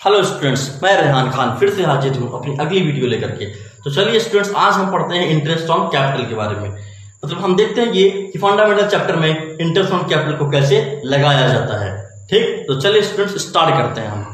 Hello students, मैं रेहान खान फिर से हाजिर हूँ अपनी अगली वीडियो लेकर के। तो चलिए स्टूडेंट्स, आज हम पढ़ते हैं इंटरेस्ट ऑन कैपिटल के बारे में। मतलब हम देखते हैं ये कि फंडामेंटल चैप्टर में इंटरेस्ट ऑन कैपिटल को कैसे लगाया जाता है। ठीक, तो चलिए स्टूडेंट्स स्टार्ट करते हैं हम।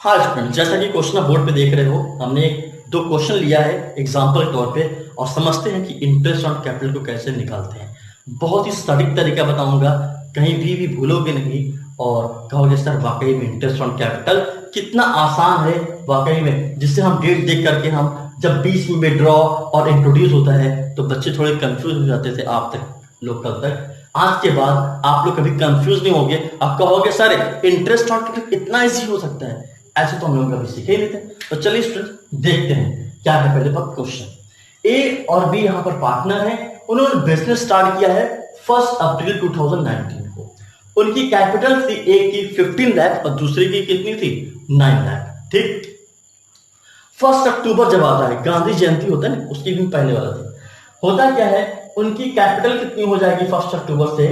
हाँ स्टूडेंट, जैसा कि क्वेश्चन बोर्ड पे देख रहे हो, हमने दो क्वेश्चन लिया है एग्जाम्पल के तौर पे और समझते हैं कि इंटरेस्ट ऑन कैपिटल को कैसे निकालते हैं। बहुत ही सटीक तरीका बताऊंगा, कहीं भी भूलोगे नहीं और कहोगे सर वाकई में इंटरेस्ट ऑन कैपिटल कितना आसान है वाकई में, जिससे हम डेट देख करके हम जब बीच में विड्रॉ और इंट्रोड्यूस होता है तो बच्चे थोड़े कंफ्यूज हो जाते थे। आप तक लोग कल तक, आज के बाद आप लोग कभी कंफ्यूज नहीं होंगे। आप कहोगे सर इंटरेस्ट ऑन कैपिटल इतना इजी हो सकता है, ऐसे तो हम लोग कभी सीखे ही नहीं थे। तो चलिए स्टूडेंट देखते हैं क्या है। पहले बात क्वेश्चन, ए और बी यहाँ पर पार्टनर हैं, उन्होंने बिजनेस स्टार्ट किया है 1 अप्रैल 2019 को। उनकी कैपिटल थी एक की 15 लाख और दूसरे की कितनी थी 9 लाख। ठीक, 1 अक्टूबर जब आता है, गांधी जयंती होता है ना, उसके दिन पहले वाला था। होता क्या है, उनकी कैपिटल कितनी हो जाएगी 1 अक्टूबर से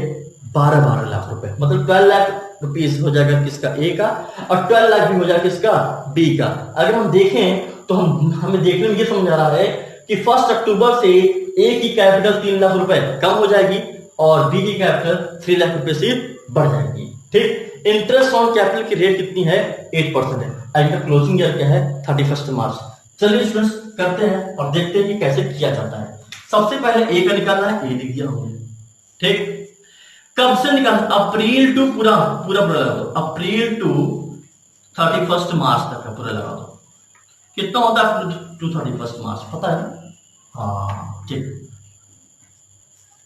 12 लाख रुपए, मतलब 12 लाख रुपीस हो जाएगा किसका, ए का, और 12 लाख भी हो जाएगा किसका, बी का। अगर हम देखें तो हमें देखने में ये समझ आ रहा है कि 1 अक्टूबर से ए की कैपिटल 3 लाख रुपए कम हो जाएगी और बी की कैपिटल 3 लाख रुपए से बढ़ जाएगी। ठीक, इंटरेस्ट ऑन कैपिटल की रेट कितनी है, 8% है। इनका क्लोजिंग ईयर क्या है, 31 मार्च। चलिए स्टूडेंट्स करते हैं और देखते हैं कि कैसे किया जाता है। सबसे पहले ए का निकालना है, ए लिख दिया हमने। ठीक, कब से निकालना, अप्रैल टू पूरा लगा दो, अप्रैल टू 31 मार्च तक का पूरा लगा दो। कितना होता है टू 31 मार्च, पता है ना? हाँ ठीक,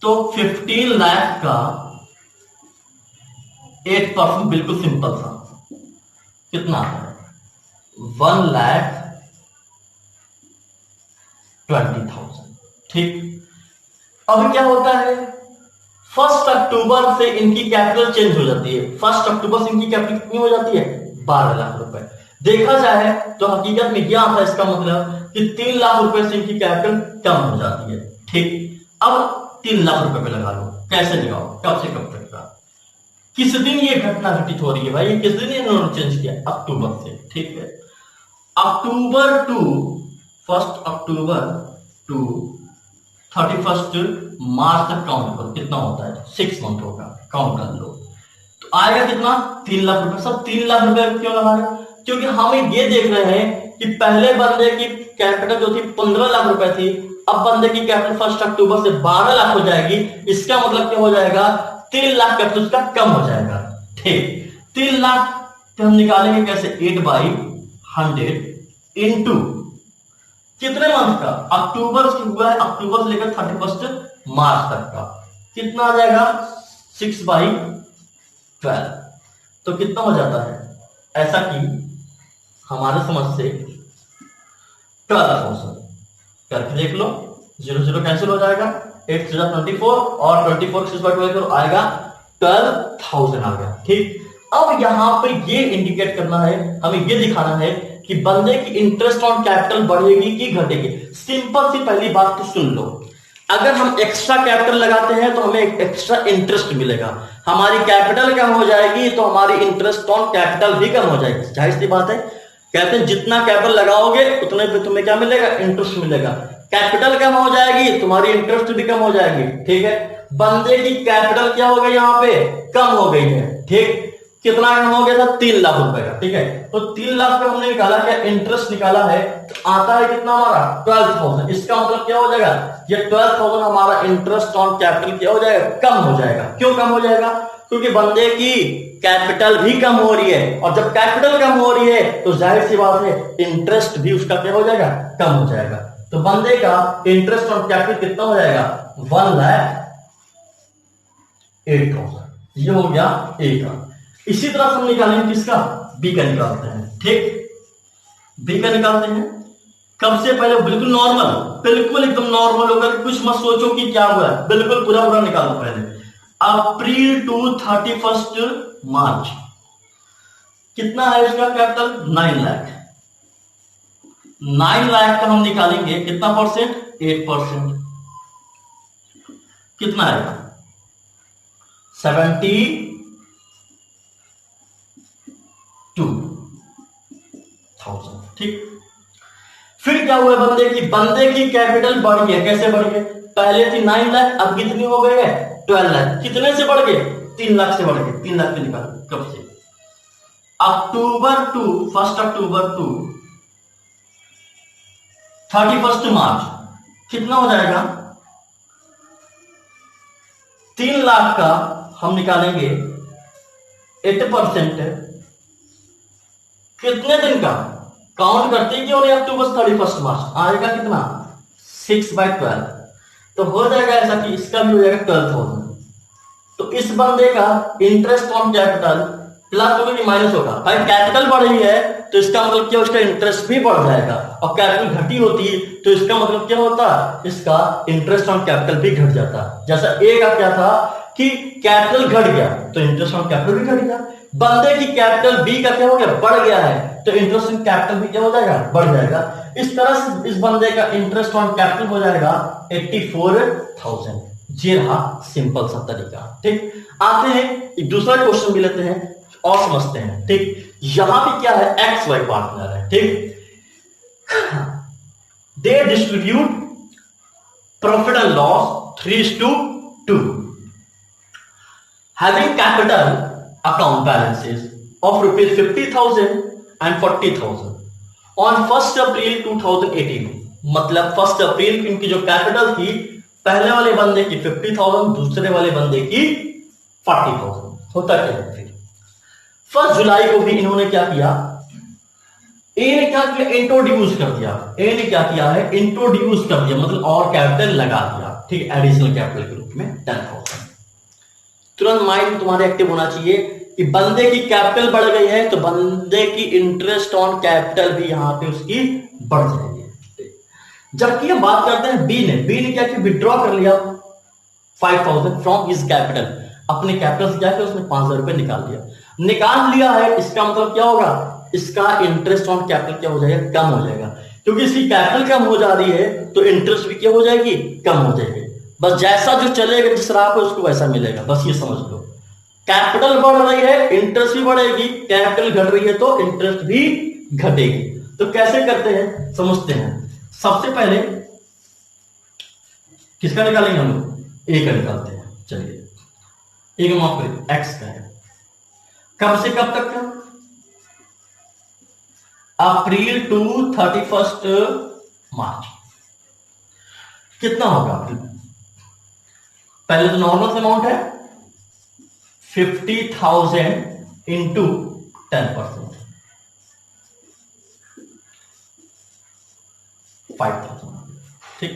तो 15 लाख का 8% बिल्कुल सिंपल था, कितना है 1,20,000। ठीक, अब क्या होता है, 1 अक्टूबर से इनकी कैपिटल चेंज हो जाती है। 1 अक्टूबर से इनकी कैपिटल कितनी हो जाती है, 12 लाख रुपए। देखा जाए तो हकीकत में क्या आता है, इसका मतलब कि 3 लाख रुपए से इनकी कैपिटल कम हो जाती है। ठीक, अब 3 लाख रुपए पे लगा लो। कैसे लगाओ, कब से कब तक का, किस दिन ये घटना घटित हो रही है भाई, ये किस दिन इन्होंने चेंज किया, अक्टूबर से। ठीक है, अक्टूबर टू 1 अक्टूबर टू 31 मार्च तक काउंट करो, कितना होता है, 6 मंथ होगा, काउंट कर लो तो आएगा कितना, 3 लाख रुपए। सब 3 लाख रुपए क्यों लगा रहे, क्योंकि हम ये देख रहे हैं कि पहले बंदे की कैपिटल जो थी 15 लाख रुपए थी, अब बंदे की कैपिटल 1 अक्टूबर से 12 लाख हो जाएगी। इसका मतलब क्या हो जाएगा, 3 लाख कैपिटल उसका कम हो जाएगा। ठीक, 3 लाख हम निकालेंगे कैसे, 8/100 इंटू कितने मंथ का, अक्टूबर से हुआ है, अक्टूबर से लेकर 31 मार्च तक का, कितना आ जाएगा 6/12। तो कितना हो जाता है, ऐसा कि हमारे समझ से 12,000 करके देख लो, 0 कैंसिल हो जाएगा, 8 से 24 और 24 6/12 आएगा 12,000 आ गया। ठीक, अब यहां पर ये इंडिकेट करना है, हमें ये दिखाना है कि बंदे की इंटरेस्ट ऑन कैपिटल बढ़ेगी कि घटेगी। सिंपल सी पहली बात तो सुन लो, अगर हम एक्स्ट्रा कैपिटल लगाते हैं तो हमें एक्स्ट्रा इंटरेस्ट मिलेगा। हमारी कैपिटल कम हो जाएगी तो हमारी इंटरेस्ट ऑन कैपिटल भी कम हो जाएगी, जाहिर सी बात है। कहते हैं जितना कैपिटल लगाओगे उतने पे तुम्हें क्या मिलेगा, इंटरेस्ट मिलेगा। कैपिटल कम हो जाएगी, तुम्हारी इंटरेस्ट भी कम हो जाएगी। ठीक है, बंदे की कैपिटल क्या हो गई, यहाँ पे कम हो गई है। ठीक, कितना कम हो गया था, 3 लाख रुपए का। ठीक है, तो 3 लाख पे हमने निकाला क्या, इंटरेस्ट निकाला है, तो आता है कितना हमारा 12,000। इसका मतलब क्या हो जाएगा, ये 12,000 हमारा इंटरेस्ट ऑन कैपिटल क्या हो जाएगा, कम हो जाएगा। क्यों कम हो जाएगा, क्योंकि बंदे की कैपिटल भी कम हो रही है, और जब कैपिटल कम हो रही है तो जाहिर सी बात है इंटरेस्ट भी उसका क्या हो जाएगा, कम हो जाएगा। तो बंदे का इंटरेस्ट ऑन कैपिटल कितना हो जाएगा, 1,08,000। ये हो गया ए का। इसी तरह हम निकालेंगे किसका, बी का निकालते हैं। ठीक, बी का निकालते हैं, कब से पहले बिल्कुल नॉर्मल, बिल्कुल एकदम नॉर्मल होकर कुछ मत सोचो कि क्या हुआ है, बिल्कुल पूरा निकालो पहले। अप्रैल टू 31 मार्च कितना है इसका कैपिटल? 9 लाख। 9 लाख का हम निकालेंगे कितना परसेंट? 8%। कितना आएगा? 72,000। ठीक। फिर क्या हुआ बंदे की कैपिटल बढ़ी है। कैसे बढ़ गए? पहले थी 9 लाख, अब कितनी हो गई है? 12 लाख। कितने से बढ़ गए? 3 लाख से बढ़ गए। 3 लाख से निकाल कब से? अक्टूबर टू 1 अक्टूबर टू 31 मार्च कितना हो जाएगा? 3 लाख का हम निकालेंगे 8%। कितने दिन का काउंट करते हैं? क्यों नहीं अक्टूबर 31 मार्च आएगा कितना? 6/12। तो हो जाएगा ऐसा कि इसका भी हो जाएगा 12,000। तो इस बंदे का इंटरेस्ट ऑन कैपिटल प्लस होगा कि माइनस होगा? भाई कैपिटल बढ़ रही है तो इसका मतलब क्या? उसका इंटरेस्ट भी बढ़ जाएगा। और कैपिटल घटी होती तो इसका मतलब क्या होता? इसका इंटरेस्ट ऑन कैपिटल भी घट जाता। जैसा ए का क्या था कि कैपिटल घट गया तो इंटरेस्ट ऑन कैपिटल भी घट गया। बंदे की कैपिटल बी का क्या हो गया? बढ़ गया है तो इंटरेस्ट ऑन कैपिटल भी क्या हो जाएगा? बढ़ जाएगा। इस तरह से इस बंदे का इंटरेस्ट ऑन कैपिटल हो जाएगा 84,000। ये रहा सिंपल सा तरीका। ठीक। आते हैं एक दूसरा क्वेश्चन भी लेते हैं और समझते हैं। ठीक। यहां पे क्या है? एक्स वाई पार्टनर है। ठीक। They distribute profit and loss 3:2, having capital account balances of rupees 50,000 and 40,000 on 1 अप्रैल 2018। मतलब 1 अप्रैल इनकी जो कैपिटल थी, पहले वाले बंदे की 50,000, दूसरे वाले बंदे की 40,000। होता क्या है? फिर 1 जुलाई को भी इन्होंने क्या किया? ए ने क्या किया? इंट्रोड्यूस कर दिया। ए ने क्या किया है? इंट्रोड्यूस कर दिया, मतलब और कैपिटल लगा दिया। ठीक। एडिशनल कैपिटल के रूप में 10,000। तुरंत माइंड तुम्हारे एक्टिव होना चाहिए कि बंदे की कैपिटल बढ़ गई है तो बंदे की इंटरेस्ट ऑन कैपिटल भी यहां पे उसकी बढ़ जाएगी। जबकि हम बात करते हैं बी ने क्या किया? विड्रॉ कर लिया 5,000 फ्रॉम हिज कैपिटल। अपने कैपिटल से जाके उसने 5,000 रुपए निकाल लिया है। इसका मतलब क्या होगा? इसका इंटरेस्ट ऑन कैपिटल क्या हो जाएगा? कम हो जाएगा। क्योंकि इसकी कैपिटल कम हो जा रही है तो इंटरेस्ट भी क्या हो जाएगी? कम हो जाएगी। बस जैसा जो चलेगा जिस राह पे उसको वैसा मिलेगा। बस ये समझ लो। कैपिटल बढ़ रही है, इंटरेस्ट भी बढ़ेगी। कैपिटल घट रही है तो इंटरेस्ट भी घटेगी। तो कैसे करते हैं समझते हैं। सबसे पहले किसका निकालेंगे हम लोग? ए का निकालते हैं। चलिए ए का माफ करिए, एक्स का है। कब से कब तक का? अप्रैल टू 31 मार्च। कितना होगा? पहले तो नॉर्मल अमाउंट है 50,000 इंटू 10%, 5,000। ठीक।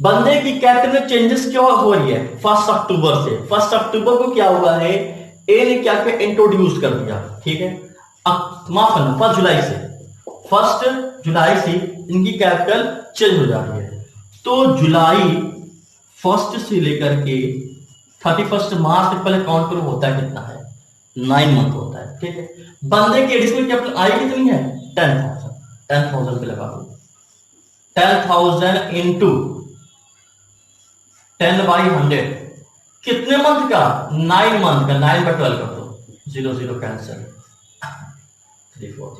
बंदे की कैपिटल में चेंजेस क्यों हो रही है? 1 अक्टूबर से। 1 अक्टूबर को क्या हुआ है? ए ने क्या किया? इंट्रोड्यूस कर दिया। ठीक है। माफ करना, 1 जुलाई से 1 जुलाई से इनकी कैपिटल चेंज हो जाती है। तो जुलाई 1 से लेकर के 31 मार्च तक पहले काउंट करो, होता है कितना है? 9 मंथ होता है। ठीक है। बंदे की एडिशनल कैपिटल आई कितनी है? 10,000। 10,000 पे लगा दो। 10,000 इंटू 10/100 कितने मंथ का? 9 मंथ का। 9/12 कर दो। 0 0 कैंसिल। 3 4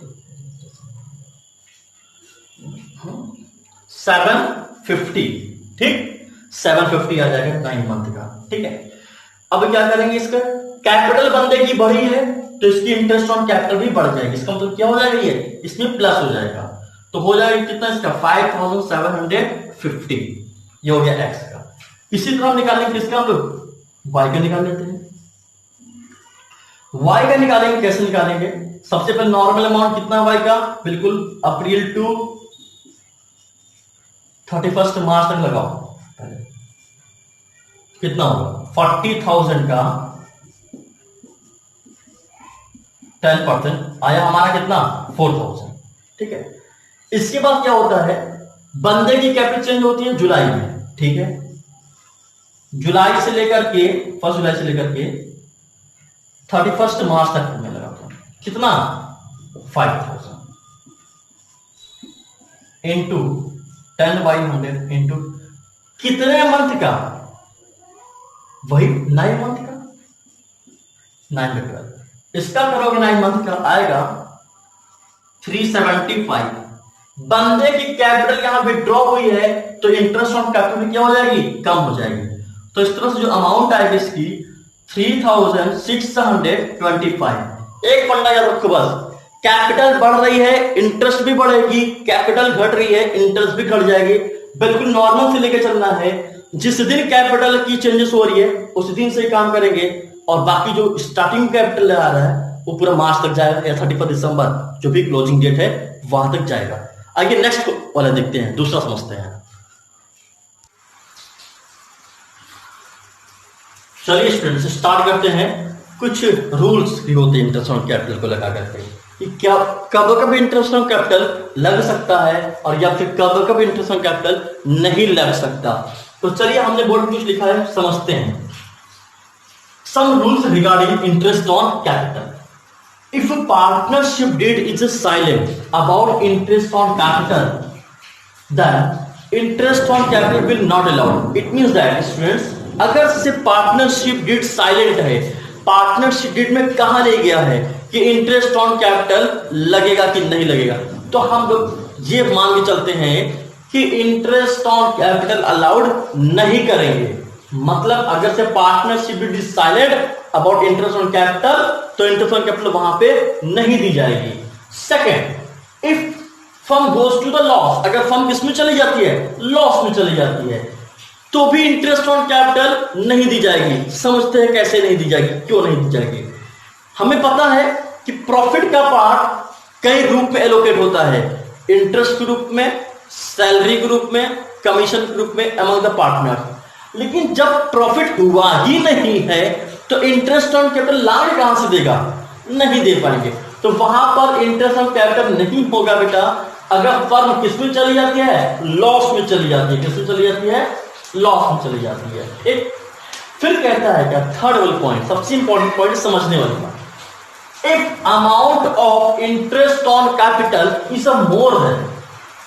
750। ठीक। 750 आ जाएगा 9 मंथ का। ठीक है। अब क्या करेंगे? इसका कैपिटल बंदे की बढ़ी है तो इसकी इंटरेस्ट ऑन कैपिटल भी बढ़ जाएगी। इसका मतलब क्या हो जाएगा? ये इसमें प्लस हो जाएगा। तो हो जाएगा कितना इसका? 5,750। ये हो गया एक्स का। इसी तरह हम निकालेंगे किसका? हम वाई का निकाल लेते हैं। वाई का निकालेंगे। कैसे निकालेंगे? सबसे पहले नॉर्मल अमाउंट कितना वाई का? बिल्कुल अप्रैल टू 31 मार्च तक लगाओ। पहले कितना होगा? 40,000 का 10% आया हमारा कितना? 4,000। ठीक है। इसके बाद क्या होता है? बंदे की कैपिटल चेंज होती है जुलाई में। ठीक है। जुलाई से लेकर के 1 जुलाई से लेकर के 31 मार्च तक मैं लगाता हूं, कितना 5000 इंटू 10/100 इंटू कितने मंथ का, वही 9 मंथ का, 9/12, इसका करोगे 9 मंथ का आएगा 375। बंदे की कैपिटल यहां विड्रॉ हुई है तो इंटरेस्ट ऑन कैपिटल क्या हो जाएगी, कम हो जाएगी। तो इस तरह से जो अमाउंट आएगी इसकी 3625। एक फंडा याद रखो बस, कैपिटल बढ़ रही है इंटरेस्ट भी बढ़ेगी, कैपिटल घट रही है इंटरेस्ट भी घट जाएगी। बिल्कुल नॉर्मल से लेके चलना है, जिस दिन कैपिटल की चेंजेस हो रही है उस दिन से काम करेंगे, और बाकी जो स्टार्टिंग कैपिटल आ रहा है वो पूरा मार्च तक जाएगा या 31 दिसंबर जो भी क्लोजिंग डेट है वहां तक जाएगा। आइए नेक्स्ट वाला देखते हैं, दूसरा समझते हैं। चलिए स्टूडेंट्स स्टार्ट करते हैं। कुछ रूल्स भी होते हैं इंटरेस्ट ऑन कैपिटल को लगा करके कि क्या कब कब इंटरेस्ट ऑन कैपिटल लग सकता है और या फिर कब कब इंटरेस्ट ऑन कैपिटल नहीं लग सकता। तो चलिए हमने बोर्ड में कुछ लिखा है, समझते हैं। Some rules regarding interest on capital. If a partnership deed is silent about interest on capital, then interest on capital will not allowed. It means that students, अगर से पार्टनरशिप डीड साइलेंट है, partnership deed में कहा ले गया है कि interest on capital लगेगा कि नहीं लगेगा, तो हम लोग ये मान के चलते हैं कि इंटरेस्ट ऑन कैपिटल अलाउड नहीं करेंगे। मतलब अगर से partnership deed is silent about interest on capital तो इंटरेस्ट ऑन कैपिटल वहां पे नहीं दी जाएगी। Second, if firm goes to the loss, अगर फर्म किस में चली जाती है, लॉस में चली जाती है, तो भी इंटरेस्ट ऑन कैपिटल नहीं दी जाएगी। समझते हैं कैसे नहीं दी जाएगी, क्यों नहीं दी जाएगी। हमें पता है कि प्रॉफिट का पार्ट कई रूप में एलोकेट होता है, इंटरेस्ट के रूप में, सैलरी के रूप में, कमीशन के रूप में अमंग द पार्टनर। लेकिन जब प्रॉफिट हुआ ही नहीं है तो इंटरेस्ट ऑन कैपिटल लाभ कहां से देगा, नहीं दे पाएंगे। तो वहां पर इंटरेस्ट ऑन कैपिटल नहीं होगा बेटा अगर फर्म किस में चली जाती है, लॉस में चली जाती है। किस में चली जाती है, लॉस में चली जाती है। एक फिर कहता है क्या, थर्ड वाला पॉइंट, सबसे इंपॉर्टेंट पॉइंट समझने वाली बात, if amount of interest on capital is a more than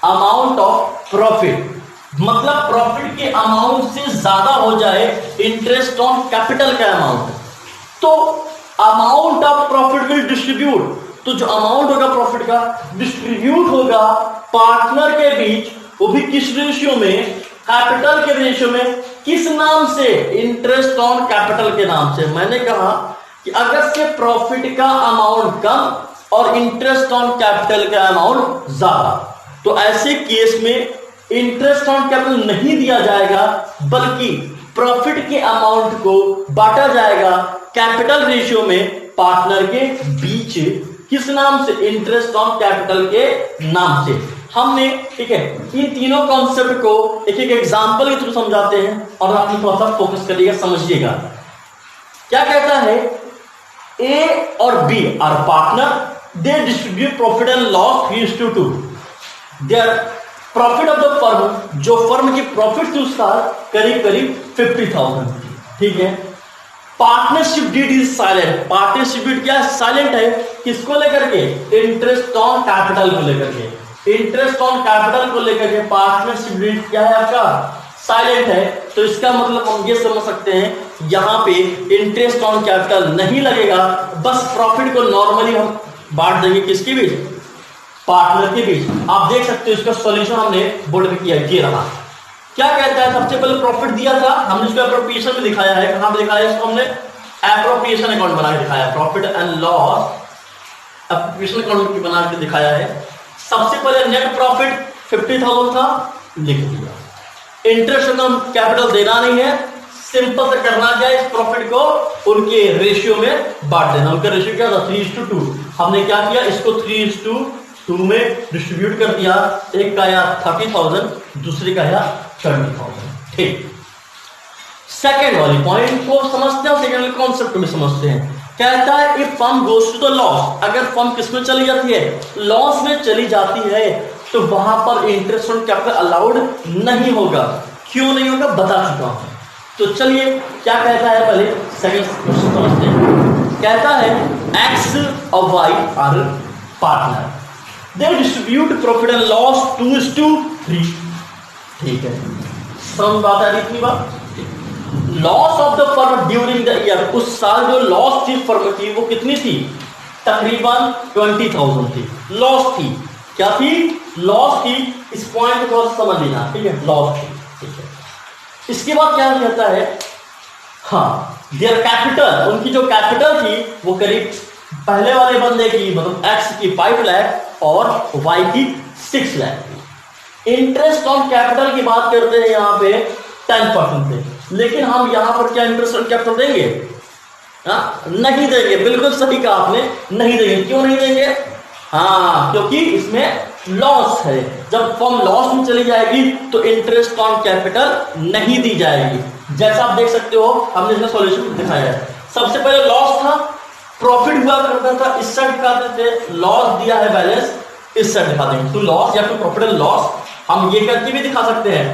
amount of profit, मतलब प्रॉफिट के अमाउंट से ज्यादा हो जाए इंटरेस्ट ऑन कैपिटल का अमाउंट, तो amount of profit will distribute, तो जो अमाउंट होगा प्रॉफिट का डिस्ट्रीब्यूट होगा पार्टनर के बीच, वो भी किस रेशियो में, कैपिटल के रेशियो में। किस नाम से, इंटरेस्ट ऑन कैपिटल के नाम से। मैंने कहा कि अगर से प्रॉफिट का अमाउंट कम और इंटरेस्ट ऑन कैपिटल का अमाउंट ज्यादा, तो ऐसे केस में इंटरेस्ट ऑन कैपिटल नहीं दिया जाएगा, बल्कि प्रॉफिट के अमाउंट को बांटा जाएगा कैपिटल रेशियो में पार्टनर के बीच। किस नाम से, इंटरेस्ट ऑन कैपिटल के नाम से। हमने, ठीक है, इन तीनों कॉन्सेप्ट को एक एक एग्जांपल के थ्रू समझाते हैं और आप थोड़ा सा फोकस करिएगा, समझिएगा। क्या कहता है, ए और B are partner, they distribute profit and loss 3:2। Their profit of the firm, जो फर्म की प्रॉफिट थी उसका करीब करीब 50,000, ठीक है। Partnership deed is silent, partnership deed क्या साइलेंट है, किसको लेकर के, इंटरेस्ट ऑन कैपिटल को लेकर के। इंटरेस्ट ऑन कैपिटल को लेकर के पार्टनरशिप डीड क्या है आपका, साइलेंट है। तो इसका मतलब हम ये समझ सकते हैं यहां पे इंटरेस्ट ऑन कैपिटल नहीं लगेगा, बस प्रॉफिट को नॉर्मली हम बांट देंगे किसके बीच, पार्टनर के बीच। आप देख सकते हो इसका सॉल्यूशन हमने बोर्ड में किया, ये रहा। क्या कहता है, सबसे पहले प्रॉफिट दिया था, हमने इसको एप्रोप्रिएशन में दिखाया है। कहां पे दिखाया है इसको, हमने एप्रोप्रिएशन अकाउंट बना के दिखाया है, profit and loss appropriation account बना के दिखाया है। सबसे पहले नेट प्रॉफिट 50,000 था, लिख दिया। इंटरेस्ट ऑन कैपिटल देना नहीं है, सिंपल से करना क्या है, इस प्रॉफिट को उनके रेशियो में बांट देना। उनका रेशियो क्या था, 3:2। हमने क्या किया, इसको 3:2 में डिस्ट्रीब्यूट कर दिया। एक का आया 30,000, दूसरे का आया 20,000, ठीक। सेकेंड वाली पॉइंट को समझते हैं, सेकेंड वाले कॉन्सेप्ट में समझते हैं। कहता है if firm goes to the loss, अगर फर्म किस में चली जाती है, लॉस में चली जाती है, तो वहां पर इंटरेस्ट ऑन कैपिटल अलाउड नहीं होगा। क्यों नहीं होगा, बता चुका हूं। तो चलिए क्या कहता है, पहले सेकंड क्वेश्चन समझते हैं। कहता है एक्स और Y are partner, they distribute profit and loss 2:3। ठीक है, समझ बात आ रही इतनी बात। Loss of the firm during the year, उस साल जो लॉस थी फर्म की वो कितनी थी, तकरीबन 20,000 थी। लॉस थी, क्या थी, लॉस थी। इस पॉइंट को समझ लेना, ठीक है, लॉस थी। ठीक है, इसके बाद क्या कहता है, हाँ देयर कैपिटल, उनकी जो कैपिटल थी वो करीब पहले वाले बंदे की मतलब एक्स की 5 लाख और वाई की 6 लाख थी। इंटरेस्ट ऑन कैपिटल की बात करते हैं यहाँ पे 10% थे, लेकिन हम यहाँ पर क्या इंटरेस्ट ऑन कैपिटल देंगे, हाँ नहीं देंगे। बिल्कुल सही कहा आपने, नहीं देंगे। क्यों नहीं देंगे, हाँ क्योंकि इसमें लॉस है। जब फर्म लॉस में चली जाएगी तो इंटरेस्ट ऑन कैपिटल नहीं दी जाएगी। जैसा आप देख सकते हो, हमने इसका सॉल्यूशन दिखाया है। सबसे पहले लॉस था, प्रॉफिट हुआ करता था, इस साइड दिखाते थे। लॉस दिया है बैलेंस, इस साइड दिखा देंगे। तो लॉस या फिर प्रॉफिट एंड लॉस हम ये करके भी दिखा सकते हैं,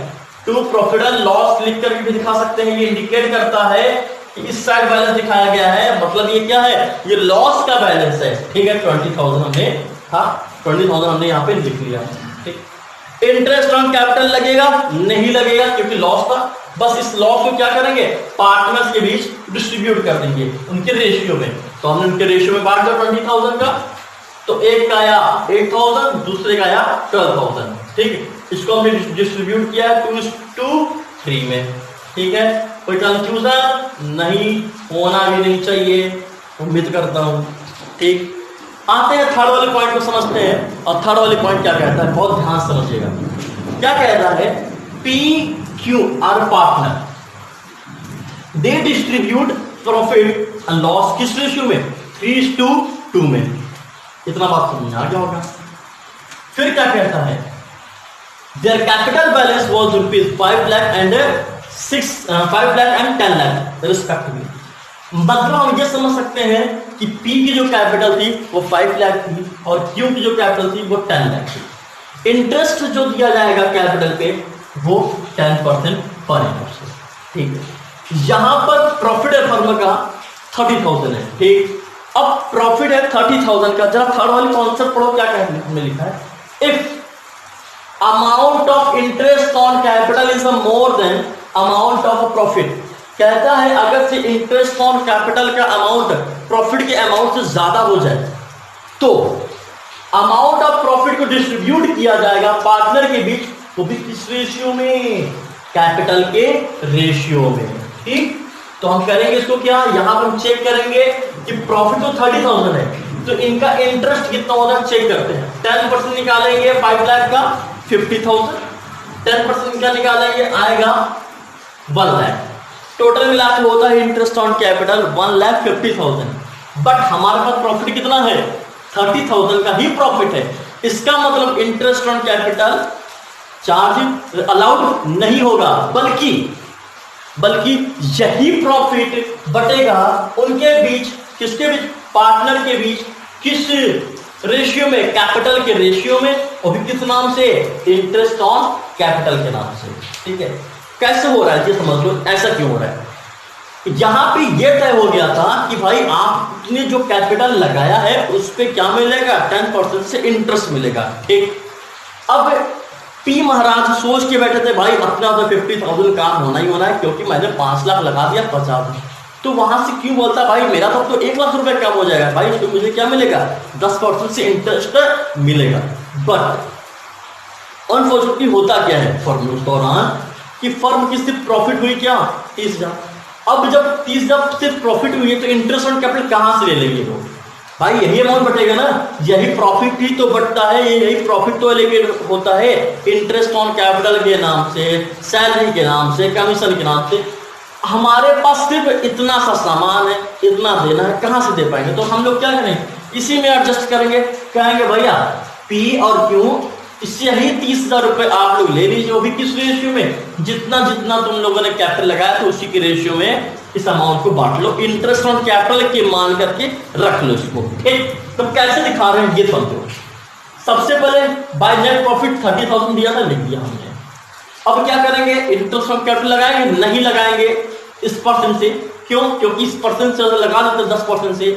टू प्रॉफिट एंड लॉस लिख करके भी दिखा सकते हैं। ये इंडिकेट करता है कि इस साइड बैलेंस दिखाया गया है, मतलब ये क्या है, ये लॉस का बैलेंस है। ठीक है, 20,000 हमने, हाँ 20,000 हमने यहाँ पे लिख लिया। ठीक, इंटरेस्ट ऑन कैपिटल लगेगा, नहीं लगेगा क्योंकि लॉस था। बस इस लॉस को क्या करेंगे, पार्टनर्स के बीच डिस्ट्रीब्यूट कर देंगे उनके रेशियो में। तो हमने उनके रेशियो में बांट दिया 20,000 का, तो एक का आया 8,000, दूसरे का आया 12,000। ठीक है, इसको हमने डिस्ट्रीब्यूट किया है 2:3 में। ठीक है, कोई कंफ्यूजन नहीं, होना भी नहीं चाहिए, उम्मीद करता हूं। ठीक, आते हैं थर्ड वाले पॉइंट को समझते हैं। और थर्ड वाले पॉइंट क्या कहता है, बहुत ध्यान समझिएगा। क्या कहता है, P Q R partner, they distribute profit and loss किस रेशियो में, 3:2 में। इतना बात समझ में आ गया होगा। फिर क्या कहता है, their capital balance was ₹5 lakh and 5 lakh and 10 lakh respectively. मतलब हम ये समझ सकते हैं कि P की जो कैपिटल थी वो 5 लाख थी और Q की जो कैपिटल थी वो 10 लाख थी। इंटरेस्ट जो दिया जाएगा कैपिटल पे वो 10% पर एनम। ठीक है, यहां पर प्रॉफिट है फर्म का 30,000 है। ठीक, अब प्रॉफिट है 30,000 का। जरा थर्ड वाली कॉन्सेप्ट पढ़ो, क्या कहने में लिखा है, if amount of interest on capital is more than amount of profit. कहता है अगर से इंटरेस्ट ऑन कैपिटल का अमाउंट प्रॉफिट के अमाउंट से ज्यादा हो जाए तो अमाउंट ऑफ प्रॉफिट को डिस्ट्रीब्यूट किया जाएगा पार्टनर के बीच, वो भी किस रेशियो में, कैपिटल के रेशियो में। ठीक, तो हम करेंगे इसको क्या, यहां पर हम चेक करेंगे कि प्रॉफिट तो 30,000 है, तो इनका इंटरेस्ट कितना होता है चेक करते हैं। 10% निकालेंगे 5 लाख का 50,000, 10% का निकालेंगे आएगा 1 लाख। टोटल मिला के होता है इंटरेस्ट ऑन कैपिटल 1,50,000। बट हमारे पास प्रॉफिट कितना है, 30,000 का ही प्रॉफिट है। इसका मतलब interest on capital charge allowed नहीं होगा, बल्कि यही प्रॉफिट बटेगा उनके बीच, किसके बीच, पार्टनर के बीच। किस रेशियो में, कैपिटल के रेशियो में, और भी किस नाम से, इंटरेस्ट ऑन कैपिटल के नाम से। ठीक है, कैसे हो रहा है ये समझ लो, ऐसा क्यों हो रहा है। यहां पे ये तय हो गया था कि भाई आपने जो कैपिटल लगाया है उस पे क्या मिलेगा, 10% से इंटरेस्ट मिलेगा। ठीक, अब पी महाराज सोच के बैठे थे भाई अपना तो 50,000 काम होना ही होना है, क्योंकि मैंने 5 लाख लगा दिया 50। तो वहां से क्यों बोलता भाई मेरा तो 1 लाख रुपए कम हो जाएगा भाई, उसको मुझे क्या मिलेगा, 10% से इंटरेस्ट मिलेगा। बट अनफॉर्चुनेटली होता क्या है फर्म उस दौरान कि फर्म की सिर्फ प्रॉफिट हुई क्या, 30,000। अब जब 30,000 सिर्फ प्रॉफिट हुई है तो इंटरेस्ट ऑन कैपिटल कहां से ले लेंगे वो, भाई यही अमाउंट बटेगा ना, यही प्रॉफिट ही तो बटता है, यही प्रॉफिट तो लेके होता है इंटरेस्ट ऑन कैपिटल के नाम से, सैलरी के नाम से, कमीशन के नाम से। हमारे पास सिर्फ इतना सा सामान है, इतना देना है, कहां से दे पाएंगे। तो हम लोग क्या करेंगे, इसी में एडजस्ट करेंगे, कहेंगे भैया पी और क्यू इससे ही 30,000 रुपए आप लोग ले लीजिए, वो भी किस रेशियो में, जितना जितना तुम लोगों ने कैपिटल लगाया तो उसी के रेशियो में इस अमाउंट को बांट लो, इंटरेस्ट ऑन कैपिटल के मान करके रख लो इसको। ठीक, तो कैसे दिखा रहे हैं ये समझो। सबसे पहले बाय नेट प्रॉफिट 30,000 दिया था, लिख दिया हमने। अब क्या करेंगे, इंटरेस्ट ऑन कैपिटल लगाएंगे, नहीं लगाएंगे, इस परसेंट से। क्यों? क्योंकि इस परसेंट से अगर लगा देते 10% से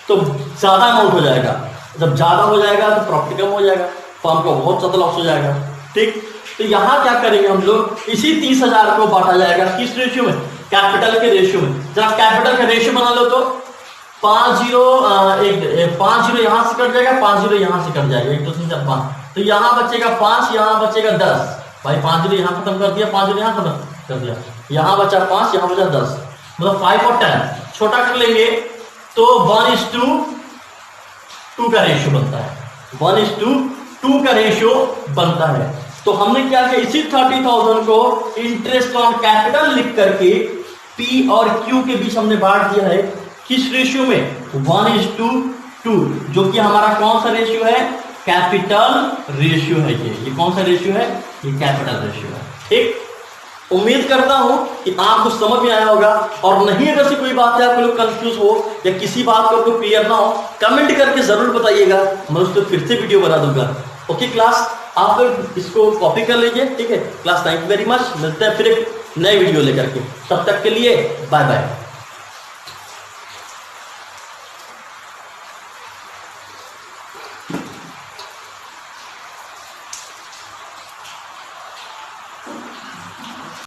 तो ज्यादा अमाउंट हो जाएगा, जब ज्यादा हो जाएगा तो प्रॉफिट कम हो जाएगा, फर्म को बहुत ज्यादा लॉस हो जाएगा। ठीक, तो यहाँ क्या करेंगे हम लोग, इसी 30,000 को बांटा जाएगा किस रेशियो में, कैपिटल के रेशियो में। जरा कैपिटल का रेशियो बना लो तो 5 जीरो यहाँ से कट जाएगा, 5 जीरो यहाँ से कट जाएगा, 1 2 3 4 5, तो यहाँ बचेगा 5, यहाँ बचेगा 10। भाई 5 जीरो यहाँ खत्म कर दिया, 5 जीरो यहाँ खत्म कर दिया, यहाँ बचा 5, यहाँ बचा 10, मतलब 5 और 10 छोटा कर लेंगे तो 1:2 का रेशियो बनता है, 1:2 का रेशियो बनता है। तो हमने क्या किया, इसी 30,000 को इंटरेस्ट ऑन कैपिटल लिख करके पी और क्यू के बीच हमने बांट दिया है किस रेशियो में, 1:2, जो कि हमारा कौन सा रेशियो है, कैपिटल रेशियो है। ये कौन सा रेशियो है, ये कैपिटल रेशियो है। ठीक, उम्मीद करता हूं कि आपको समझ में आया होगा, और नहीं अगर से कोई बात है आपको लोग कंफ्यूज हो या किसी बात को आपको क्लियर ना हो, कमेंट करके जरूर बताइएगा, मैं उसको फिर से वीडियो बना दूंगा। ओके क्लास, आप लोग इसको कॉपी कर लीजिए। ठीक है class, thank you very much, मिलते हैं फिर एक नए वीडियो लेकर के, तब तक के लिए बाय बाय।